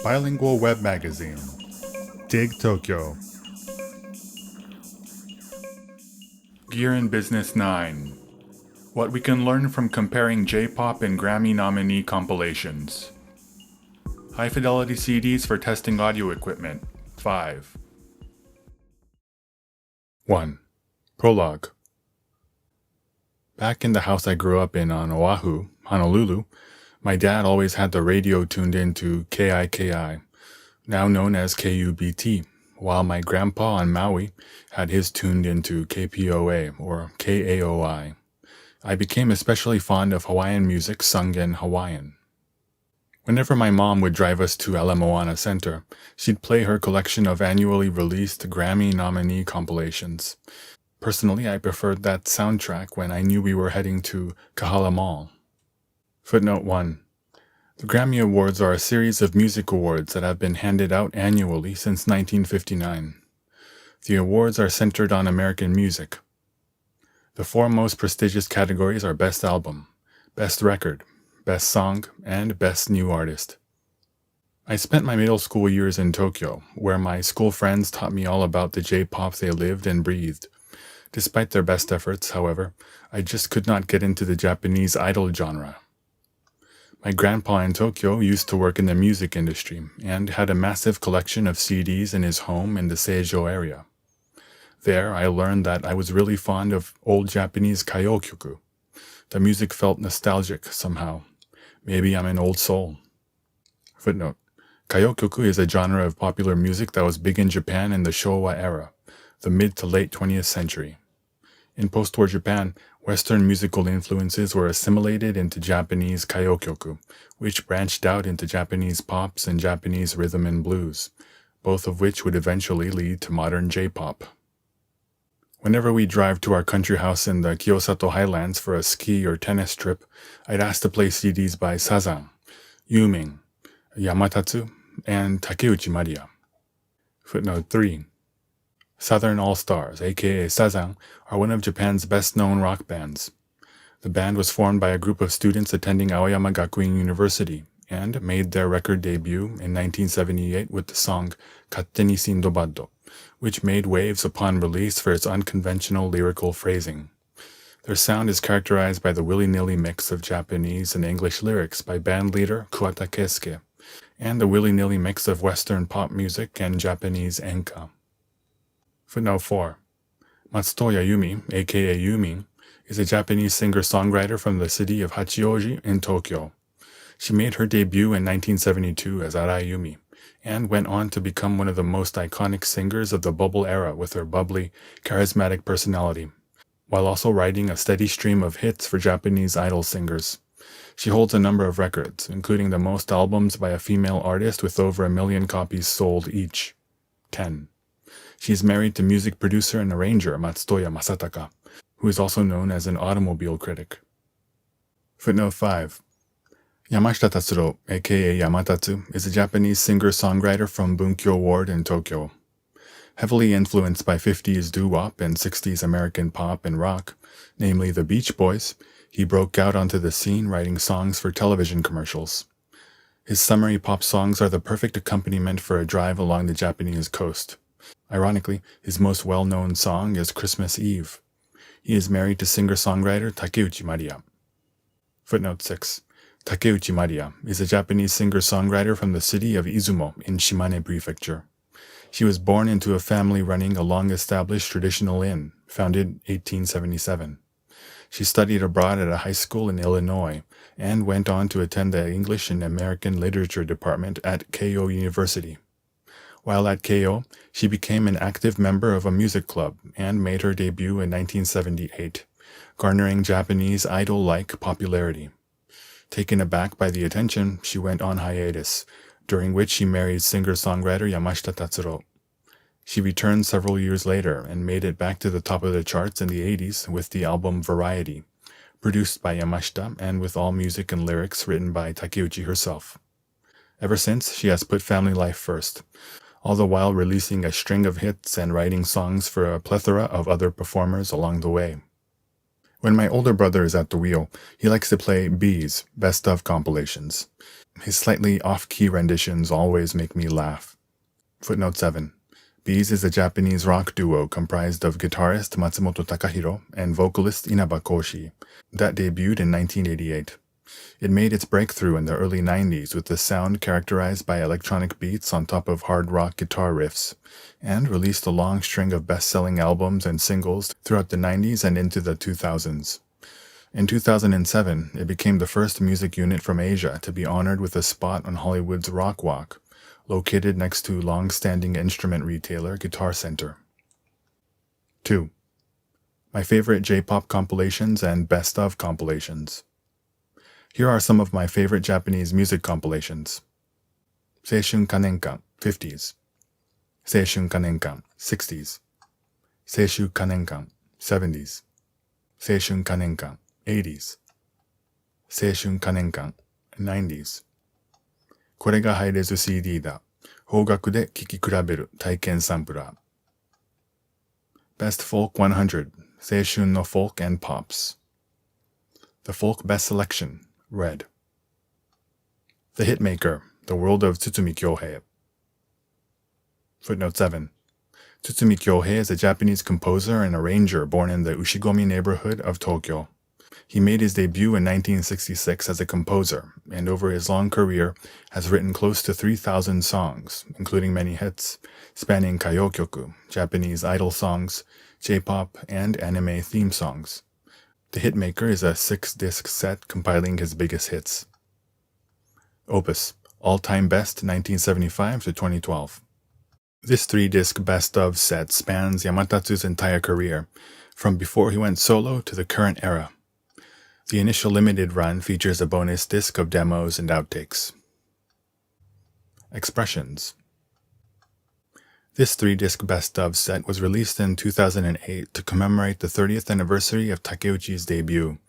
Bilingual Web Magazine. Dig Tokyo. Gear in Business 9. What we can learn from comparing J-POP and Grammy Nominee Compilations. High-fidelity CDs for testing audio equipment. 5. 1. Prologue. Back in the house I grew up in on Oahu, Honolulu, my dad always had the radio tuned into KIKI, now known as KUBT, while my grandpa on Maui had his tuned into KPOA or KAOI. I became especially fond of Hawaiian music sung in Hawaiian. Whenever my mom would drive us to Ala Moana Center, she'd play her collection of annually released Grammy Nominee Compilations. Personally, I preferred that soundtrack when I knew we were heading to Kahala Mall. Footnote 1. The Grammy Awards are a series of music awards that have been handed out annually since 1959. The awards are centered on American music. The four most prestigious categories are Best Album, Best Record, Best Song, and Best New Artist. I spent my middle school years in Tokyo, where my school friends taught me all about the J-pop they lived and breathed. Despite their best efforts, however, I just could not get into the Japanese idol genre. My grandpa in Tokyo used to work in the music industry and had a massive collection of CDs in his home in the Seijo area. There, I learned that I was really fond of old Japanese kayokyoku. The music felt nostalgic somehow. Maybe I'm an old soul. Footnote. Kayokyoku is a genre of popular music that was big in Japan in the Showa era, the mid to late 20th century. In post-war Japan, Western musical influences were assimilated into Japanese kayokyoku, which branched out into Japanese pops and Japanese rhythm and blues, both of which would eventually lead to modern J-pop. Whenever we drive to our country house in the Kyosato Highlands for a ski or tennis trip, I'd ask to play CDs by Sazan, Yumin, Yamatatsu, and Takeuchi Maria. Footnote 3. Southern All-Stars, aka Sazan, are one of Japan's best-known rock bands. The band was formed by a group of students attending Aoyama Gakuin University and made their record debut in 1978 with the song Katte ni Sindobaddo, which made waves upon release for its unconventional lyrical phrasing. Their sound is characterized by the willy-nilly mix of Japanese and English lyrics by bandleader Kuwata Keisuke, and the willy-nilly mix of Western pop music and Japanese enka. Footnote 4. Matsutoya Yumi, aka Yumin, is a Japanese singer-songwriter from the city of Hachioji in Tokyo. She made her debut in 1972 as Arai Yumi, and went on to become one of the most iconic singers of the bubble era with her bubbly, charismatic personality, while also writing a steady stream of hits for Japanese idol singers. She holds a number of records, including the most albums by a female artist with over 1 million copies sold each. 10. She is married to music producer and arranger Matsutoya Masataka, who is also known as an automobile critic. Footnote 5. Yamashita Tatsuro, aka Yamatatsu, is a Japanese singer-songwriter from Bunkyo Ward in Tokyo. Heavily influenced by 50s doo-wop and 60s American pop and rock, namely the Beach Boys, he broke out onto the scene writing songs for television commercials. His summery pop songs are the perfect accompaniment for a drive along the Japanese coast. Ironically, his most well-known song is Christmas Eve. He is married to singer-songwriter Takeuchi Maria. Footnote 6. Takeuchi Maria is a Japanese singer-songwriter from the city of Izumo in Shimane Prefecture. She was born into a family running a long-established traditional inn, founded 1877. She studied abroad at a high school in Illinois and went on to attend the English and American Literature department at Keio University. While at Keio, she became an active member of a music club and made her debut in 1978, garnering Japanese idol-like popularity. Taken aback by the attention, she went on hiatus, during which she married singer-songwriter Yamashita Tatsuro. She returned several years later and made it back to the top of the charts in the 80s with the album Variety, produced by Yamashita and with all music and lyrics written by Takeuchi herself. Ever since, she has put family life first, all the while releasing a string of hits and writing songs for a plethora of other performers along the way. When my older brother is at the wheel, he likes to play B's Best of compilations. His slightly off-key renditions always make me laugh. Footnote 7. B's is a Japanese rock duo comprised of guitarist Matsumoto Takahiro and vocalist Inaba Koshi that debuted in 1988. It made its breakthrough in the early 90s with a sound characterized by electronic beats on top of hard rock guitar riffs, and released a long string of best-selling albums and singles throughout the 90s and into the 2000s. In 2007, it became the first music unit from Asia to be honored with a spot on Hollywood's Rock Walk, located next to long-standing instrument retailer Guitar Center. 2. My favorite J-pop compilations and best of compilations. Here are some of my favorite Japanese music compilations. Seishun Kanenkan, 50s. Seishun Kanenkan, 60s. Seishun Kanenkan, 70s. Seishun Kanenkan, 80s. Seishun Kanenkan, 90s. これがハイレゾ CD だ。邦楽で聴き比べる体験サンプラー。Best Folk 100, 青春の Folk and Pops. The Folk Best Selection, Red. The Hitmaker, The World of Tsutsumi Kyohei. Footnote 7. Tsutsumi Kyohei is a Japanese composer and arranger born in the Ushigomi neighborhood of Tokyo. He made his debut in 1966 as a composer, and over his long career has written close to 3,000 songs, including many hits, spanning kaiyokyoku, Japanese idol songs, J-pop, and anime theme songs. The Hitmaker is a 6-disc set compiling his biggest hits. Opus, All-Time Best 1975 to 2012. This 3-disc best-of set spans Yamatatsu's entire career, from before he went solo to the current era. The initial limited run features a bonus disc of demos and outtakes. Expressions. This 3-disc best-of set was released in 2008 to commemorate the 30th anniversary of Takeuchi's debut.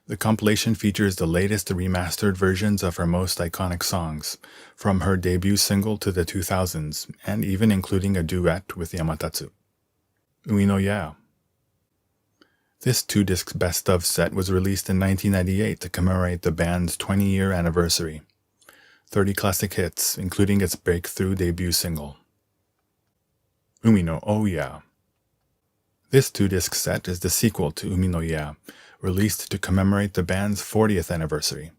The compilation features the latest remastered versions of her most iconic songs, from her debut single to the 2000s, and even including a duet with Yamatatsu. Umi no Ya. This 2-disc best-of set was released in 1998 to commemorate the band's 20-year anniversary. 30 classic hits, including its breakthrough debut single. Umi no Oya. This 2-disc set is the sequel to Umi no Ya, released to commemorate the band's 40th anniversary.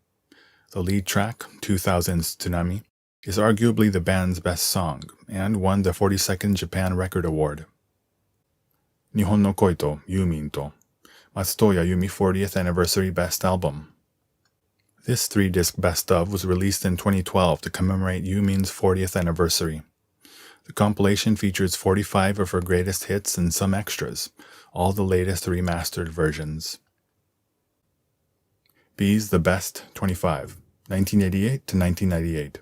The lead track, 2000's Tsunami, is arguably the band's best song, and won the 42nd Japan Record Award. Nihon no Koi to Yumin to, Matsutoya Yumi 40th Anniversary Best Album. This 3-disc best-of was released in 2012 to commemorate Yumin's 40th anniversary. The compilation features 45 of her greatest hits and some extras, all the latest remastered versions. B's The Best 25, 1988 to 1998.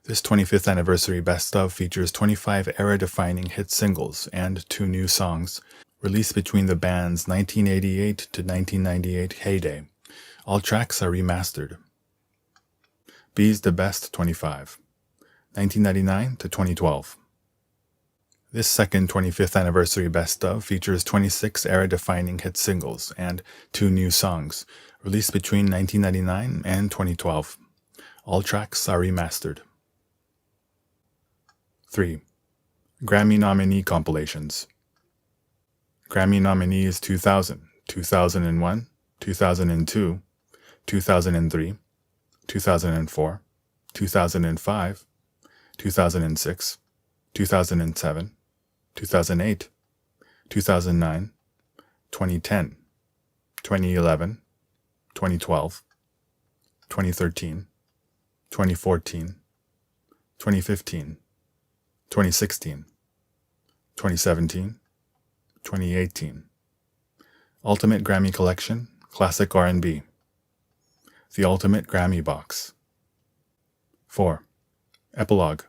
This 25th anniversary best-of features 25 era-defining hit singles and 2 new songs, released between the band's 1988 to 1998 heyday. All tracks are remastered. B's The Best 25, 1999 to 2012. This second 25th anniversary best-of features 26 era-defining hit singles and 2 new songs, released between 1999 and 2012. All tracks are remastered. 3. Grammy Nominee Compilations. Grammy nominees 2000, 2001, 2002, 2003, 2004, 2005, 2006, 2007, 2008, 2009, 2010, 2011, 2012, 2013, 2014, 2015, 2016, 2017, 2018. Ultimate Grammy Collection, Classic R&B. The Ultimate Grammy Box. 4. Epilogue.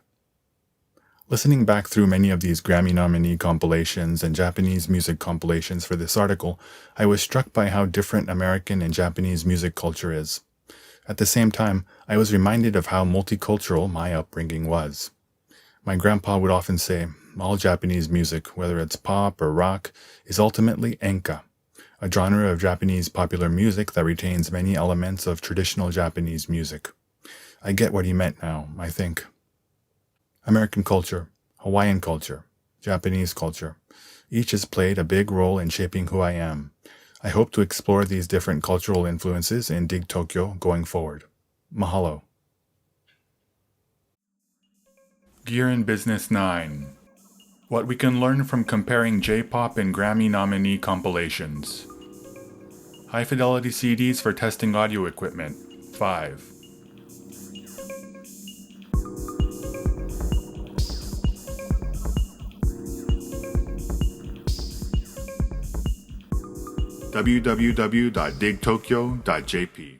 Listening back through many of these Grammy nominee compilations and Japanese music compilations for this article, I was struck by how different American and Japanese music culture is. At the same time, I was reminded of how multicultural my upbringing was. My grandpa would often say, all Japanese music, whether it's pop or rock, is ultimately enka, a genre of Japanese popular music that retains many elements of traditional Japanese music. I get what he meant now, I think. American culture, Hawaiian culture, Japanese culture. Each has played a big role in shaping who I am. I hope to explore these different cultural influences in Dig Tokyo going forward. Mahalo. Gear in Business 9. What we can learn from comparing J-pop and Grammy Nominee Compilations. High-fidelity CDs for testing audio equipment, 5. www.digtokyo.jp